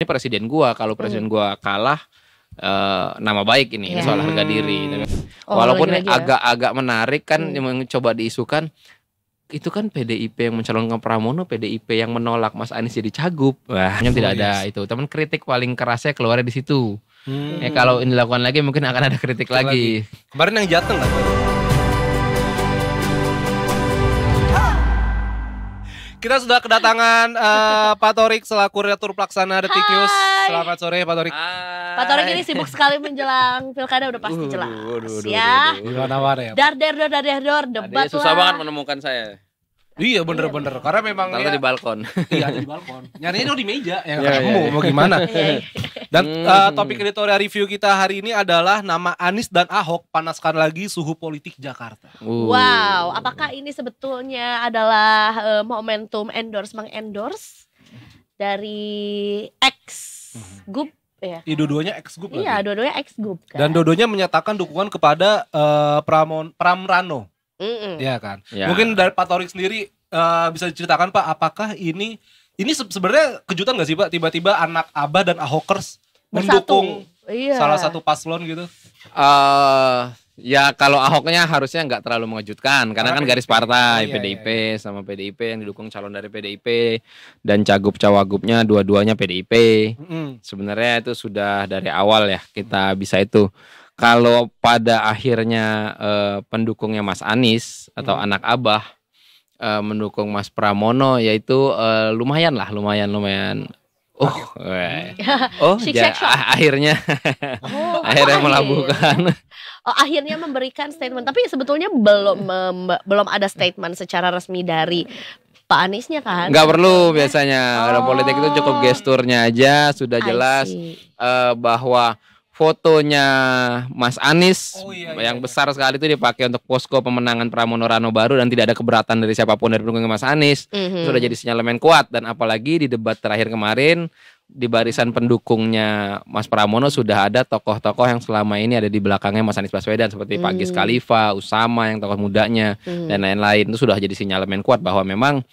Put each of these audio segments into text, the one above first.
ini presiden gua, kalau presiden gua kalah nama baik ini soal harga diri gitu kan. Walaupun agak-agak menarik kan yang coba diisukan itu kan PDIP yang mencalonkan Pramono, PDIP yang menolak Mas Anies jadi cagup. Wah, tidak ada itu. Teman kritik paling kerasnya keluarnya di situ. Kalau ini dilakukan lagi mungkin akan ada kritik lagi. Kemarin yang Jateng kan? Kita sudah kedatangan Pak Thorik selaku Redaktur Pelaksana Detik News. Selamat sore Pak Thorik. Pak Thorik ini sibuk sekali menjelang pilkada udah pasti jelas ya. Dar debat susah banget menemukan saya. Iya bener-bener karena memang di balkon. Iya di balkon. Nyarinya di meja ya. Mau gimana? Dan topik editorial review kita hari ini adalah nama Anies dan Ahok panaskan lagi suhu politik Jakarta. Wow, apakah ini sebetulnya adalah momentum mengendorse dari ex-gup ya? Dua-duanya ex-gup. Iya, dua-duanya ex-gup kan. Dan dua-duanya menyatakan dukungan kepada Pramrano. Ya kan. Ya. Mungkin dari Pak Thorik sendiri bisa diceritakan Pak, apakah ini sebenarnya kejutan nggak sih Pak, tiba-tiba anak Abah dan Ahokers mendukung salah satu paslon gitu? Ya kalau Ahoknya harusnya nggak terlalu mengejutkan karena kan garis partai PDIP sama PDIP yang didukung calon dari PDIP dan cagup-cawagupnya dua-duanya PDIP. Sebenarnya itu sudah dari awal ya kita bisa itu. Kalau pada akhirnya pendukungnya Mas Anies atau anak Abah mendukung Mas Pramono, yaitu lumayan. Akhirnya melabuhkan. Akhirnya memberikan statement, tapi sebetulnya belum ada statement secara resmi dari Pak Aniesnya kan? Nggak perlu biasanya. Kalau politik itu cukup gesturnya aja sudah jelas bahwa fotonya Mas Anies yang besar sekali itu dipakai untuk posko pemenangan Pramono Rano baru dan tidak ada keberatan dari siapapun dari pendukung Mas Anies. Sudah jadi sinyalemen kuat, dan apalagi di debat terakhir kemarin di barisan pendukungnya Mas Pramono sudah ada tokoh-tokoh yang selama ini ada di belakangnya Mas Anies Baswedan seperti Pak Gies Khalifa, Usama yang tokoh mudanya dan lain-lain. Itu sudah jadi sinyalemen kuat bahwa memang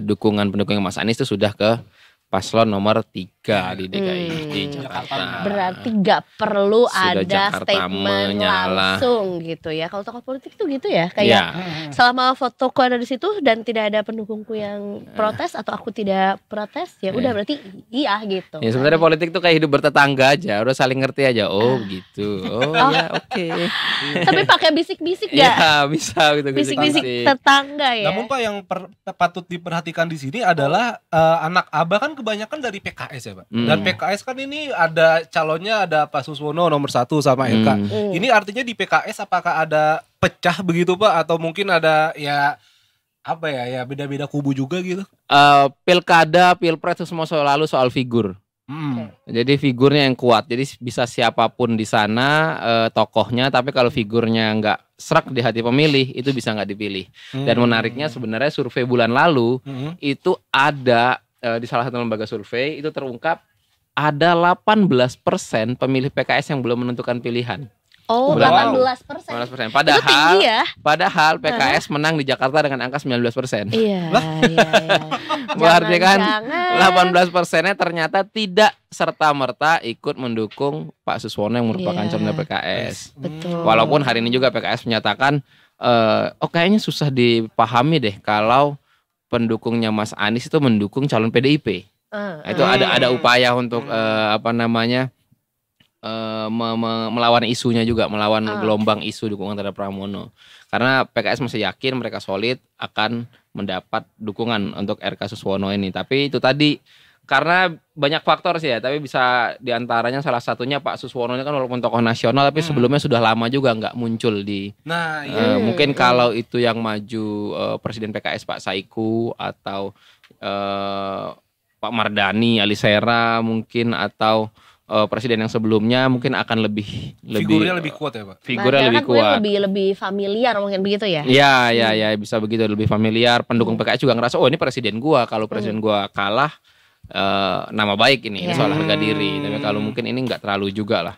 dukungan pendukungnya Mas Anies itu sudah ke paslon nomor 3 di DKI di Jakarta. Berarti gak perlu sudah ada Jakarta statement langsung gitu ya. Kalau tokoh politik tuh gitu ya, kayak selama fotoku ada di situ dan tidak ada pendukungku yang protes atau aku tidak protes, ya udah berarti iya gitu. Ya sebenarnya politik tuh kayak hidup bertetangga aja, udah saling ngerti aja. Oh gitu. Ya oke. Tapi pakai bisik-bisik ya? Iya bisa gitu. Bisik-bisik tetangga ya. Namun Pak yang patut diperhatikan di sini adalah anak Abah kan kebanyakan dari PKS ya Pak. Dan PKS kan ini ada calonnya, ada Pak Suswono nomor 1 sama LK. Ini artinya di PKS apakah ada pecah begitu Pak, atau mungkin ada beda-beda kubu juga gitu? Pilkada, pilpres itu semua selalu soal figur. Jadi figurnya yang kuat. Jadi bisa siapapun di sana tokohnya, tapi kalau figurnya nggak serak di hati pemilih itu bisa nggak dipilih. Dan menariknya sebenarnya survei bulan lalu itu ada di salah satu lembaga survei itu terungkap ada 18% pemilih PKS yang belum menentukan pilihan. Oh, 18%. Padahal PKS menang di Jakarta dengan angka 19%. Iya. Berarti kan 18%-nya ternyata tidak serta-merta ikut mendukung Pak Suswono yang merupakan calon dari PKS. Betul. Walaupun hari ini juga PKS menyatakan kayaknya susah dipahami deh kalau pendukungnya Mas Anies itu mendukung calon PDIP. Itu ada upaya untuk melawan isunya juga, melawan gelombang isu dukungan terhadap Pramono. Karena PKS masih yakin mereka solid akan mendapat dukungan untuk RK Suswono ini. Tapi itu tadi karena banyak faktor sih ya, tapi bisa diantaranya salah satunya Pak Suswono ini kan walaupun tokoh nasional tapi sebelumnya sudah lama juga nggak muncul di mungkin kalau itu yang maju Presiden PKS Pak Saiku atau Pak Mardani Alisera mungkin, atau presiden yang sebelumnya mungkin akan figurnya lebih kuat ya Pak. Figurnya lebih kuat. Lebih familiar mungkin begitu ya. Iya bisa begitu, lebih familiar. Pendukung PKS juga ngerasa ini presiden gua, kalau presiden gua kalah nama baik ini soal harga diri. Tapi kalau mungkin ini nggak terlalu juga lah.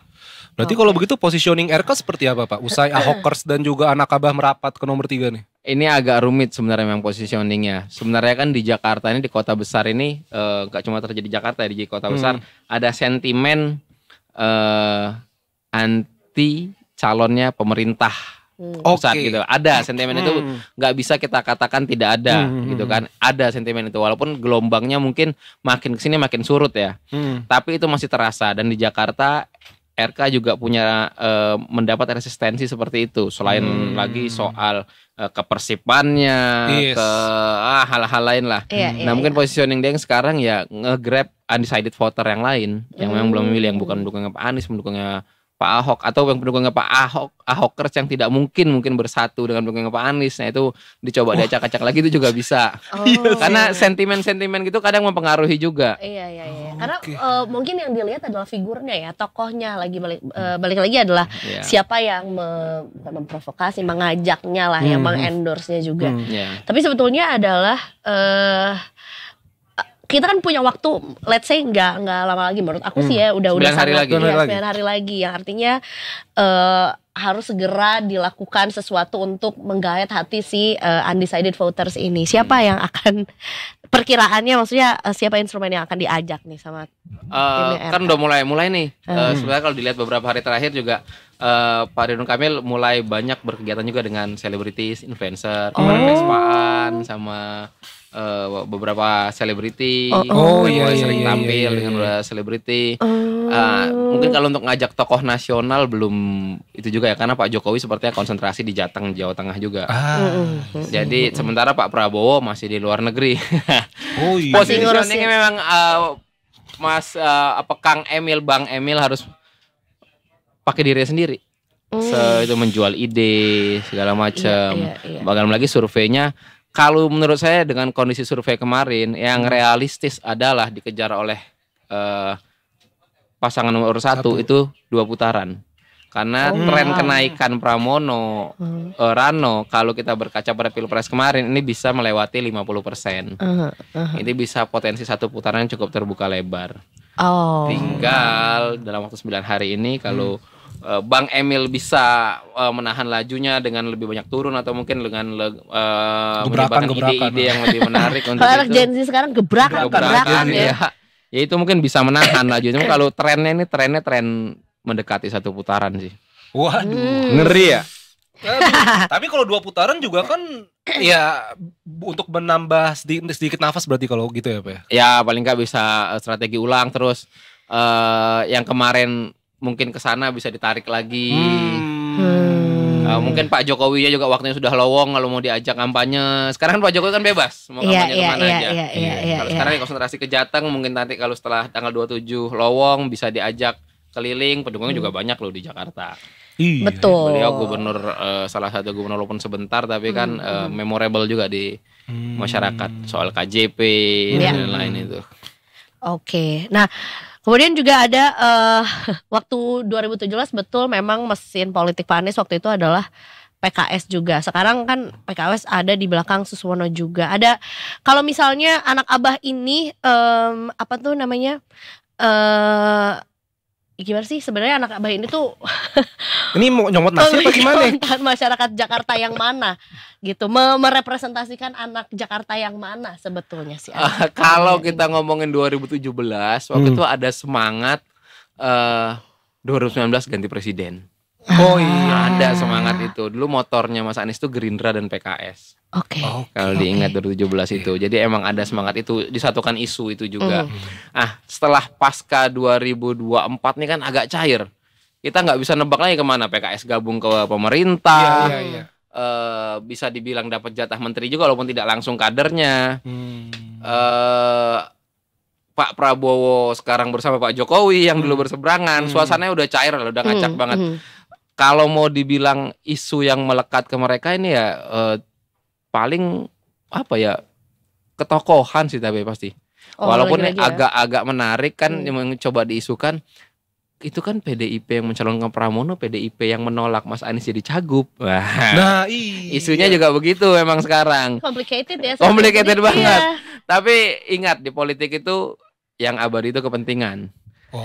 Berarti kalau begitu positioning RK seperti apa Pak? Usai Ahokers dan juga anak Abah merapat ke nomor 3 nih. ini agak rumit sebenarnya memang positioningnya. Sebenarnya kan di Jakarta ini, di kota besar ini, gak cuma terjadi di Jakarta, di kota besar ada sentimen anti calonnya pemerintah pusat gitu. Ada sentimen itu, nggak bisa kita katakan tidak ada gitu kan. Ada sentimen itu, walaupun gelombangnya mungkin makin kesini makin surut ya. Tapi itu masih terasa, dan di Jakarta RK juga punya mendapat resistensi seperti itu. Selain lagi soal kepersipannya, ke hal-hal lain lah. Nah mungkin positioning dia yang sekarang ya nge-grab undecided voter yang lain, yang memang belum memilih, yang bukan mendukungnya Pak Anies, mendukungnya Pak Ahok, atau yang pendukungnya Pak Ahokers yang tidak mungkin bersatu dengan pendukungnya Pak Anies. Nah itu dicoba diacak-acak lagi, itu juga bisa. Karena sentimen-sentimen gitu kadang mempengaruhi juga. Iya. Karena mungkin yang dilihat adalah figurnya ya, tokohnya lagi balik lagi adalah siapa yang memprovokasi, mengajaknya lah, yang mengendorse-nya juga. Tapi sebetulnya adalah kita kan punya waktu, let's say nggak lama lagi menurut aku sih ya, udah 9 hari lagi. 9 hari lagi, yang artinya harus segera dilakukan sesuatu untuk menggait hati si undecided voters ini. Siapa yang akan, perkiraannya maksudnya siapa instrumen yang akan diajak nih sama kan udah mulai nih. Sebenarnya kalau dilihat beberapa hari terakhir juga Pak Ridwan Kamil mulai banyak berkegiatan juga dengan selebritis, influencer, kemarin Vespaan sama beberapa selebriti, sering tampil dengan beberapa selebriti. Mungkin kalau untuk ngajak tokoh nasional belum itu juga ya, karena Pak Jokowi sepertinya konsentrasi di Jateng, Jawa Tengah juga. Jadi sementara Pak Prabowo masih di luar negeri. Positioningnya memang Kang Emil, Bang Emil harus pakai diri sendiri. Itu menjual ide segala macam. Bahkan lagi surveinya, kalau menurut saya dengan kondisi survei kemarin, yang realistis adalah dikejar oleh pasangan nomor 1 itu 2 putaran. Karena tren kenaikan Pramono, Rano, kalau kita berkaca pada Pilpres kemarin, ini bisa melewati 50%. Ini bisa potensi 1 putaran yang cukup terbuka lebar. Tinggal dalam waktu 9 hari ini kalau Bang Emil bisa menahan lajunya dengan lebih banyak turun, atau mungkin dengan melibatkan ide-ide yang lebih menarik untuk itu. Gen Z sekarang gebrakan ya. Ya itu mungkin bisa menahan lajunya. Kalau trennya ini tren mendekati 1 putaran sih. Waduh, ngeri ya. Tapi kalau 2 putaran juga kan ya untuk menambah sedikit nafas berarti kalau gitu ya Pak ya. Ya paling nggak bisa strategi ulang terus, yang kemarin mungkin ke sana bisa ditarik lagi. Mungkin Pak Jokowi juga waktunya sudah lowong kalau mau diajak kampanye. Sekarang Pak Jokowi kan bebas mau kampanye kemana aja. Kalau sekarang konsentrasi ke Jateng, mungkin nanti kalau setelah tanggal 27 lowong bisa diajak keliling. Pendukungnya juga banyak loh di Jakarta. Betul. Beliau gubernur, salah satu gubernur walaupun sebentar, tapi kan memorable juga di masyarakat soal KJP dan lain itu. Oke. Nah, kemudian juga ada waktu 2017 betul memang mesin politik Pak Anies waktu itu adalah PKS juga. Sekarang kan PKS ada di belakang Suswono juga. Ada, kalau misalnya anak abah ini apa tuh namanya? Gimana sih sebenarnya anak abah ini tuh ini mau nyomot nasi apa gimana? Masyarakat Jakarta yang mana gitu, merepresentasikan anak Jakarta yang mana sebetulnya sih? Kalau kita ngomongin 2017 waktu itu ada semangat 2019 ganti presiden. Ada semangat itu. Dulu motornya Mas Anies itu Gerindra dan PKS. Kalau diingat 2017 itu. Jadi emang ada semangat itu, disatukan isu itu juga. Setelah pasca 2024 nih kan agak cair. Kita nggak bisa nebak lagi kemana. PKS gabung ke pemerintah. Bisa dibilang dapat jatah menteri juga walaupun tidak langsung kadernya. Pak Prabowo sekarang bersama Pak Jokowi yang dulu berseberangan. Suasananya udah cair, udah ngacak banget. Kalau mau dibilang isu yang melekat ke mereka ini ya paling apa ya, ketokohan sih tapi pasti. Walaupun agak-agak menarik kan yang coba diisukan itu kan PDIP yang mencalonkan Pramono, PDIP yang menolak Mas Anies jadi cagup. Nah, isunya juga begitu memang sekarang. Complicated ya. Complicated banget. Tapi ingat di politik itu yang abadi itu kepentingan.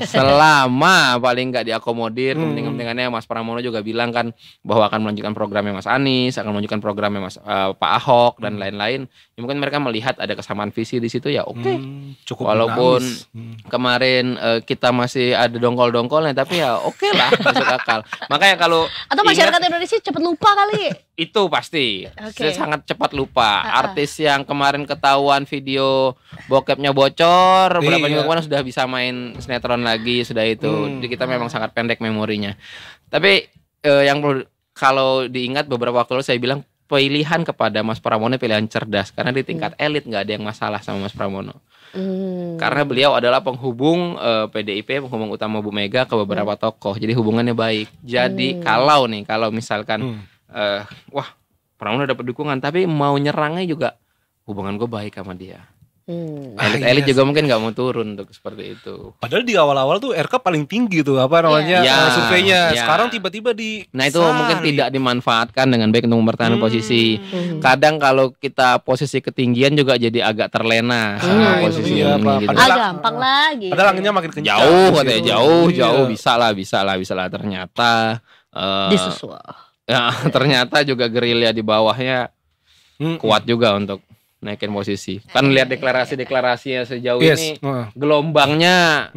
Selama paling nggak diakomodir kepentingan-kepentingannya. Mas Pramono juga bilang kan bahwa akan melanjutkan programnya Mas Anies, akan melanjutkan programnya Pak Ahok dan lain-lain. Ya, mungkin mereka melihat ada kesamaan visi di situ ya oke. Cukup walaupun kemarin kita masih ada dongkol-dongkolnya tapi ya oke lah masuk akal. Makanya kalau atau masyarakat Indonesia cepat lupa kali. Itu pasti. Saya sangat cepat lupa. Artis yang kemarin ketahuan video bokepnya bocor beberapa minggu kemarin sudah bisa main sinetron lagi sudah itu. Jadi kita memang sangat pendek memorinya. Tapi yang perlu kalau diingat beberapa waktu lalu saya bilang pilihan kepada Mas Pramono pilihan cerdas karena di tingkat elit nggak ada yang masalah sama Mas Pramono. Karena beliau adalah penghubung PDIP, penghubung utama Bu Mega ke beberapa tokoh. Jadi hubungannya baik. Jadi kalau misalkan wah Pramono dapat dukungan tapi mau nyerangnya juga hubungan gue baik sama dia. Elit juga mungkin nggak mau turun untuk seperti itu. Padahal di awal-awal tuh RK paling tinggi tuh surveinya. Sekarang tiba-tiba Nah itu mungkin tidak dimanfaatkan dengan baik untuk mempertahankan posisi. Kadang kalau kita posisi ketinggian juga jadi agak terlena sama posisi gitu. Gampang lagi. Padahal anginnya makin kencang. Jauh katanya jauh bisa lah ternyata disusul. Ya ternyata juga gerilya di bawahnya kuat juga untuk naikin posisi. Kan lihat deklarasinya sejauh ini gelombangnya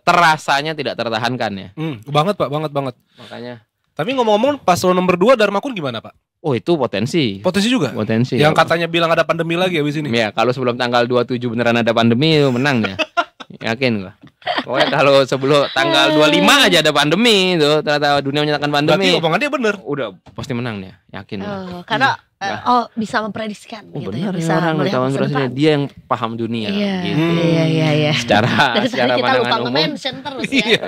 terasanya tidak tertahankan ya. Banget Pak, banget. Makanya. Tapi ngomong-ngomong paslon nomor 2 Darmakun gimana Pak? Oh itu potensi juga. Potensi. Yang katanya bilang ada pandemi lagi habis ini. Ya kalau sebelum tanggal 27 beneran ada pandemi menang ya. Yakin gua. Pokoknya kalau sebelum tanggal 25 aja ada pandemi tuh, ternyata dunia menyatakan pandemi. Berarti omongan dia bener. Udah pasti menang dia, yakin. Karena bisa memprediksikan gitu bener, ya, bisa melihat masa depan. Dia yang paham dunia gitu. Iya. Secara pandangan umum. Terus ya.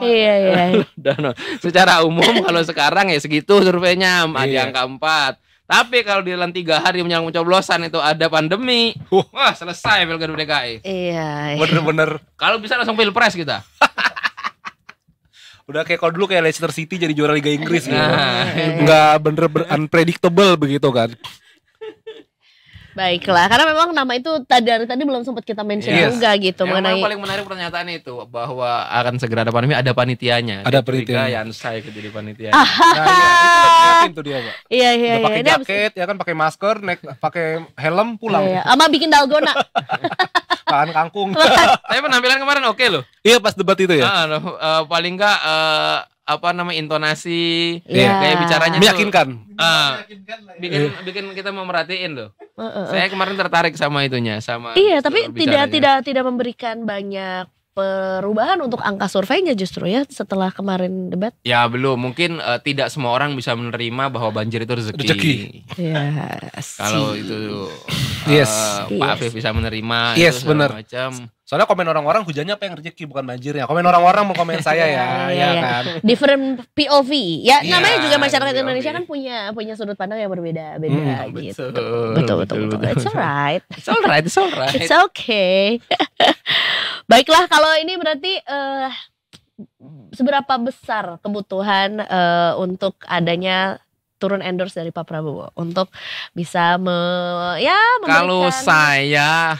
Iya. Secara umum kalau sekarang ya segitu surveinya di angka 4. Tapi kalau di dalam 3 hari menjelang pencoblosan itu ada pandemi, wah selesai Pilkada DKI. Iya. Bener-bener. Kalau bisa langsung pilpres kita. Udah kayak kalau dulu kayak Leicester City jadi juara Liga Inggris gitu. Nggak bener-bener unpredictable begitu kan. Baiklah, karena memang nama itu tadi belum sempat kita mention juga gitu mengenai. Yang paling menarik pernyataan itu bahwa akan segera ada pandemi, ada panitianya. Ada panitianya. Yansai jadi panitia. Nah, itu tuh dia Pak. Iya. Udah pakai jaket, ya kan pakai masker, pakai helm pulang. Iya. Ama bikin dalgona. Makan kangkung. Tapi penampilan kemarin oke loh. Iya pas debat itu ya. Paling enggak intonasi kayak bicaranya meyakinkan. Bikin kita mau merhatiin loh. Saya kemarin tertarik sama itunya, sama. Iya, tapi tidak memberikan banyak perubahan untuk angka surveinya justru ya setelah kemarin debat. Ya belum, mungkin tidak semua orang bisa menerima bahwa banjir itu rezeki. Yes. Kalau itu Pak Afif bisa menerima itu benar. Soalnya komen orang-orang hujannya apa yang rezeki bukan banjirnya. Komen orang-orang mau komen saya ya kan. Different POV. Ya namanya juga masyarakat Indonesia kan punya sudut pandang yang berbeda-beda gitu. Betul. It's alright. It's okay. Baiklah, kalau ini berarti seberapa besar kebutuhan untuk adanya turun endorse dari Pak Prabowo untuk bisa memberikan. Kalau saya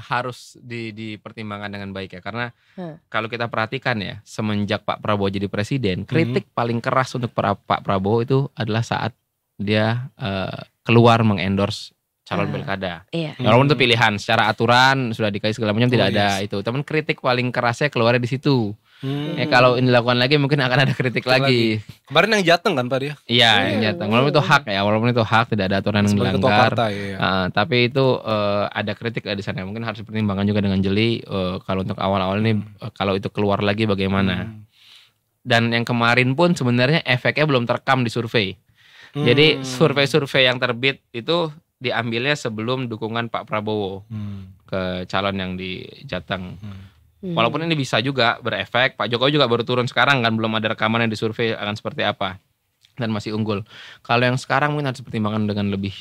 harus dipertimbangkan dengan baik ya, karena kalau kita perhatikan ya, semenjak Pak Prabowo jadi presiden, kritik paling keras untuk Pak Prabowo itu adalah saat dia keluar mengendorse calon pilkada. Walaupun itu pilihan, secara aturan sudah dikasih segala macam tidak ada itu. Teman kritik paling kerasnya keluarnya di situ. Kalau ini dilakukan lagi mungkin akan ada kritik lagi. Kemarin yang Jateng kan Pak dia? Iya, yang Jateng. Walaupun itu hak ya, walaupun itu hak, tidak ada aturan yang dilanggar. Tapi itu ada kritik di sana. Mungkin harus dipertimbangkan juga dengan jeli. Kalau untuk awal-awal ini, kalau itu keluar lagi bagaimana? Dan yang kemarin pun sebenarnya efeknya belum terekam di survei. Jadi survei-survei yang terbit itu diambilnya sebelum dukungan Pak Prabowo ke calon yang di Jateng. Walaupun ini bisa juga berefek, Pak Jokowi juga baru turun sekarang kan, belum ada rekaman yang di survei akan seperti apa dan masih unggul. Kalau yang sekarang mungkin harus pertimbangan dengan lebih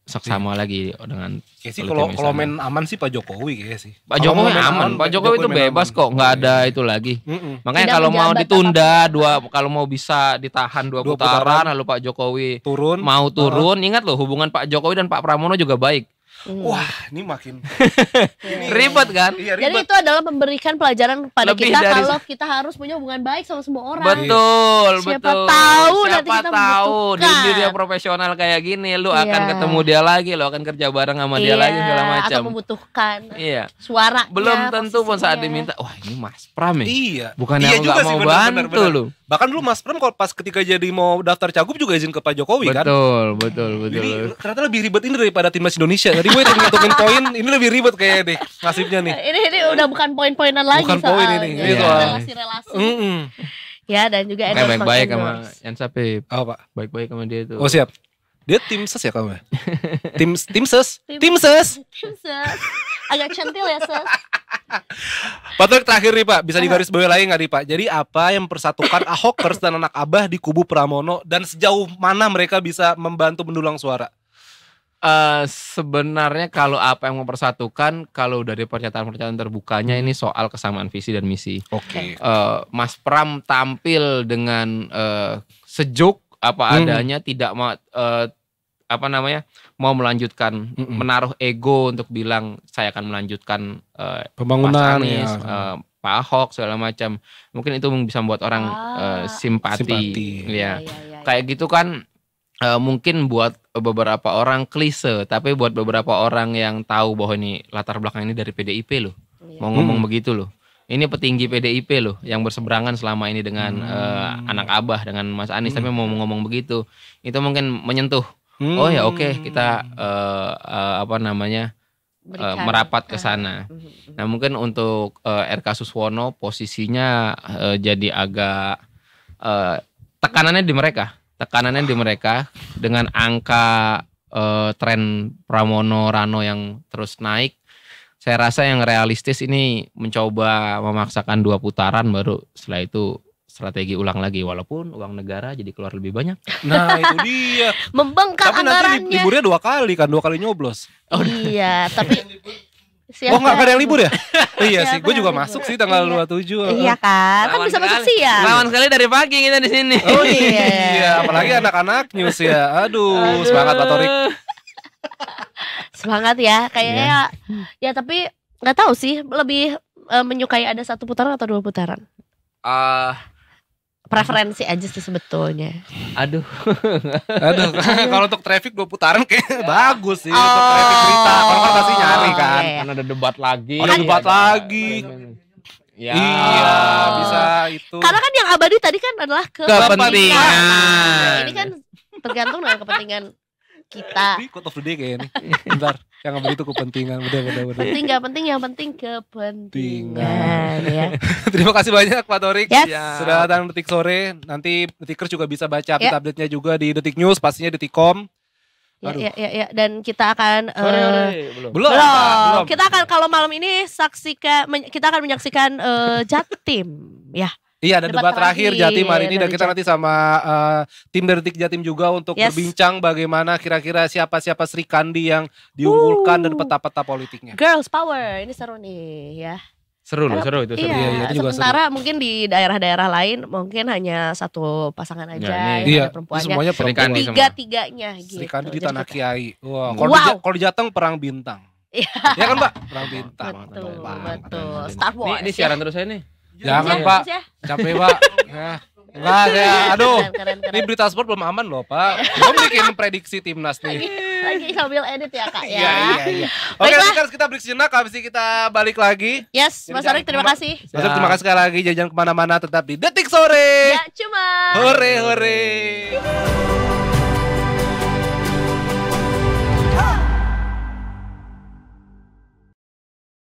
seksama lagi dengan. Kalau main aman sih Pak Jokowi kayaknya sih. Pak Jokowi aman, Pak Jokowi itu bebas kok, nggak ada itu lagi. Makanya kalau mau ditunda kalau mau bisa ditahan 2 putaran, lalu Pak Jokowi mau turun, ingat loh hubungan Pak Jokowi dan Pak Pramono juga baik. Wah, ini makin ribet kan? Iya, ribet. Jadi itu adalah memberikan pelajaran kepada kita kalau kita harus punya hubungan baik sama semua orang. Betul, siapa tahu nanti kita tahu di dunia profesional kayak gini lu akan ketemu dia lagi, lu akan kerja bareng sama dia lagi segala macam. Atau membutuhkan suara. Belum tentu pun saat diminta, wah ini Mas Pram ya. Iya. Bukan yang enggak mau bantu lu. Bahkan dulu Mas Pram kalau pas ketika jadi mau daftar cagup juga izin ke Pak Jokowi kan. Betul. Jadi ternyata lebih ribet ini daripada timnas Indonesia. Tadi gue ngitungin poin, ini lebih ribet kayaknya deh nasibnya nih. Ini udah bukan poin-poinan lagi bukan poin ini soal relasi-relasi. Ya dan juga baik-baik sama Yansa Pip. Apa Pak? Baik-baik sama dia tuh. Oh siap. Dia tim ses ya kamu ya? Tim ses. Agak centil ya ses. Pak Torik terakhir nih Pak, bisa digaris bawahi lagi nggak nih Pak? Jadi apa yang mempersatukan Ahokers dan anak Abah di kubu Pramono dan sejauh mana mereka bisa membantu mendulang suara? Sebenarnya kalau apa yang mempersatukan, kalau dari pernyataan terbukanya ini soal kesamaan visi dan misi. Oke. Mas Pram tampil dengan sejuk apa adanya, tidak mau melanjutkan menaruh ego untuk bilang saya akan melanjutkan pembangunan Mas Anies, Pak Ahok segala macam. Mungkin itu bisa membuat orang simpati. Ya. Kayak gitu kan. Mungkin buat beberapa orang klise, tapi buat beberapa orang yang tahu bahwa ini latar belakang ini dari PDIP loh, mau ngomong begitu loh. Ini petinggi PDIP loh, yang berseberangan selama ini dengan anak Abah, dengan Mas Anies, tapi mau ngomong begitu, itu mungkin menyentuh. Oh ya oke, kita merapat ke sana. Nah mungkin untuk RK Suswono posisinya jadi agak tekanannya di mereka dengan angka tren Pramono Rano yang terus naik. Saya rasa yang realistis ini mencoba memaksakan 2 putaran baru setelah itu strategi ulang lagi, walaupun uang negara jadi keluar lebih banyak. Nah itu dia. Membengkak anggarannya. Tapi nanti liburnya 2 kali kan, 2 kali nyoblos. Iya tapi nggak ada yang libur ya? Iya sih, gue juga masuk sih tanggal 27. Iya kan bisa masuk siang. Lawan sekali dari pagi kita di sini. Oh iya, apalagi anak-anak news ya. Aduh, semangat Pak Torik. Semangat ya, kayaknya ya tapi nggak tahu sih lebih menyukai ada 1 putaran atau 2 putaran. Preferensi aja sih sebetulnya. Aduh. Kalau untuk traffic 2 putaran kayak bagus sih untuk traffic berita. Kalau kan pasti nyari kan. Kan ada debat lagi. Ada debat lagi. Ya. Iya, bisa itu. Karena kan yang abadi tadi kan adalah kepentingan. Ini kan tergantung dengan kepentingan kita. Ini quote of the day kayaknya nih. Bentar, yang abadi itu kepentingan. Bener. Penting gak penting, yang penting kepentingan ya. Terima kasih banyak Pak Torik. Yes. Sudah datang Detik Sore. Nanti Detikers juga bisa baca update-nya juga di Detik News, pastinya Detikcom. Ya. Dan kita akan belum. Kita akan kalau malam ini kita akan menyaksikan Jatim ya. Iya, ada debat terakhir Jatim hari ini dan kita nanti sama tim dari Detik Jatim juga untuk berbincang bagaimana kira-kira siapa Sri Kandi yang diunggulkan dan peta-peta politiknya. Girls power, ini seru nih ya. Seru itu. Iya, itu juga sementara seru. Mungkin di daerah-daerah lain mungkin hanya 1 pasangan aja iya, perempuannya. Semuanya perempuan. Tiga-tiganya gitu. Sri Kandi di Tanah Kiai. Kalau di Jateng perang bintang. Iya kan Mbak? Perang bintang. Betul. Star Wars. Ini siaran terus saya nih. Jangan Pak, capek Pak. Enggak ya, aduh. Ini berita sport belum aman loh Pak. Belum bikin prediksi timnas nih. Lagi sambil edit ya Kak ya. Iya. Oke, nanti kan kita break sejenak, habis ini kita balik lagi. Yes, Mas Torik terima kasih. Mas Torik terima kasih sekali lagi, jangan kemana-mana, tetap di Detik Sore. Ya cuma. Hore.